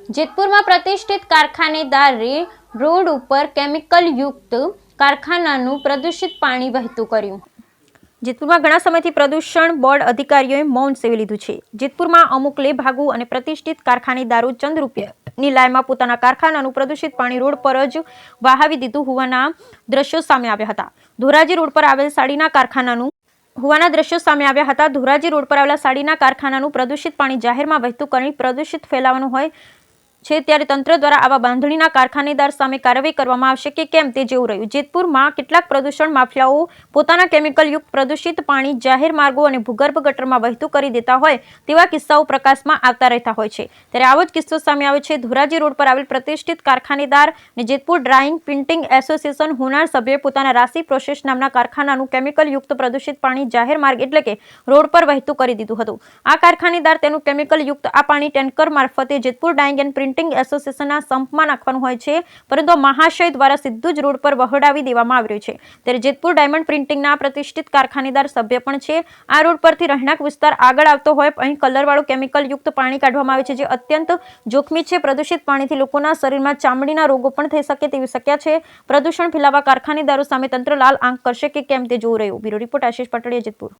જેતપુરમાં પ્રતિષ્ઠિત કારખાનેદારે રોડ ઉપર કેમિકલ યુક્ત કારખાનાનું પ્રદૂષિત પાણી વહેતું કર્યું। જેતપુરમાં ઘણા સમયથી પ્રદૂષણ બોર્ડ અધિકારીઓએ મૌન સેવી લીધું છે। જેતપુરમાં અમુક લેભાગુ અને પ્રતિષ્ઠિત કારખાનેદારો ચંદ રૂપિયાની લાયમાં પોતાના કારખાનાનું પ્રદૂષિત પાણી રોડ પર જ વહાવી દીધું હોવાના દ્રશ્યો સામે આવ્યા હતા। ધોરાજી રોડ પર આવેલ સાડીના કારખાનાનું ધોરાજી રોડ પર આવેલા સાડીના કારખાનાનું પ્રદૂષિત પાણી જાહેરમાં વહેતું કરી પ્રદૂષિત ફેલાવાનું હોય છે, ત્યારે તંત્ર દ્વારા આવા બાંધણીના કારખાનેદાર સામે કાર્યવાહી કરવામાં આવશે કે કેમ તે જેવું રહ્યું। જેતપુરમાં કેટલાક પ્રદૂષણ માફિયાઓ પોતાના કેમિકલ યુક્ત પ્રદૂષિત પાણી જાહેર માર્ગો અને ભૂગર્ભ ગટરમાં વહેતું કરી દેતા હોય તેવા કિસ્સાઓ પ્રકાશમાં આવતા રહેતા હોય છે, ત્યારે આવો જ કિસ્સો સામે આવ્યો છે। ધોરાજી રોડ પર આવેલ પ્રતિષ્ઠિત કારખાનેદાર અને જેતપુર ડ્રાઇંગ પ્રિન્ટિંગ એસોસિએશન હોનાર સભ્યોએ પોતાના રાશિ પ્રોસેસ નામના કારખાનાનું કેમિકલ યુક્ત પ્રદૂષિત પાણી જાહેર માર્ગ એટલે કે રોડ પર વહેતું કરી દીધું હતું। આ કારખાનેદાર તેનું કેમિકલ યુક્ત આ પાણી ટેન્કર મારફતે જેતપુર ડાઇંગ એન્ડ પ્રિન્ટિંગ એસોસિએશનના સંપમાં નાખવાનું હોય છે, પરંતુ મહાશય દ્વારા સીધું જ રોડ પર વહડાવી દેવામાં આવ્યું છે। ત્યારે જેતપુર ડાયમંડ પ્રિન્ટિંગના પ્રતિષ્ઠિત કારખાનેદાર સભ્ય પણ છે। આ રોડ પરથી રહેણાંક વિસ્તાર આગળ આવતો હોય અહીં કલરવાળું કેમિકલ યુક્ત પાણી કાઢવામાં આવે છે, જે અત્યંત જોખમી છે। પ્રદૂષિત પાણીથી લોકોના શરીરમાં ચામડીના રોગો પણ થઈ શકે તેવી શક્યતા છે। પ્રદૂષણ ફેલાવવા કારખાનેદારો સામે તંત્ર લાલ આંખ કરશે કે કેમ તે જોવું રહ્યું। બ્યુરો રિપોર્ટ આશીષ પટોડિયા, જેતપુર।